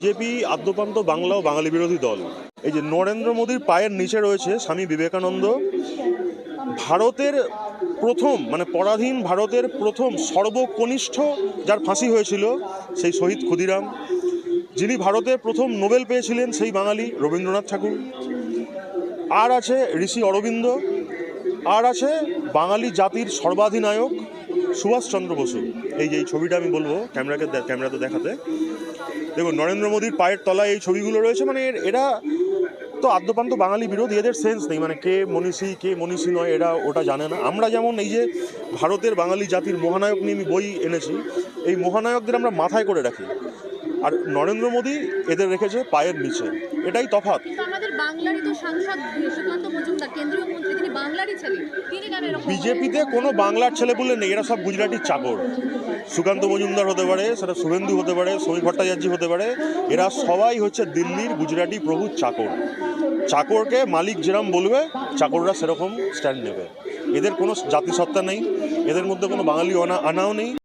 BJP আদ্যপান্ত Bangla ও বাঙালি বিরোধী দল। এই যে নরেন্দ্র মোদীর পায়ের নিচে রয়েছে স্বামী বিবেকানন্দ, ভারতের প্রথম পরাধীন ভারতের প্রথম সর্বকনিষ্ঠ যার ফাঁসি হয়েছিল সেই শহীদ ক্ষুদিরাম, যিনি ভারতের প্রথম নোবেল পেয়েছিলেন সেই বাঙালি রবীন্দ্রনাথ ঠাকুর, আর আছে ঋষি অরবিন্দ, আর আছে বাঙালি জাতির সর্বাধিনায়ক সুভাষচন্দ্র বসু। এই যে এই ছবিটা আমি বলবো ক্যামেরাতে দেখাতে, দেখুন নরেন্দ্র মোদীর পায়ের তলায় এই ছবিগুলো রয়েছে। এরা তো আদ্যপান্ত বাঙালি বিরোধী, এদের সেন্স নেই, কে মনীষী কে মনীষী নয় এরা ওটা জানে না। আমরা যেমন এই যে ভারতের বাঙালি জাতির মহানায়ক নিয়ে আমি বই এনেছি, এই মহানায়কদের আমরা মাথায় করে রাখি, আর নরেন্দ্র মোদী এদের রেখেছে পায়ের নিচে, এটাই তফাৎ। বিজেপিতে কোনো বাংলার ছেলে বলে নেই, এরা সব গুজরাটির চাকর। সুকান্ত মজুমদার হতে পারে, সেটা শুভেন্দু হতে পারে, সমীর ভট্টাচার্য হতে পারে, এরা সবাই হচ্ছে দিল্লির গুজরাটি প্রভুর চাকর। চাকরকে মালিক যেরকম বলবে চাকররা সেরকম স্ট্যান্ড নেবে। এদের কোনো জাতিসত্তা নেই, এদের মধ্যে কোনো বাঙালি আনাও নেই।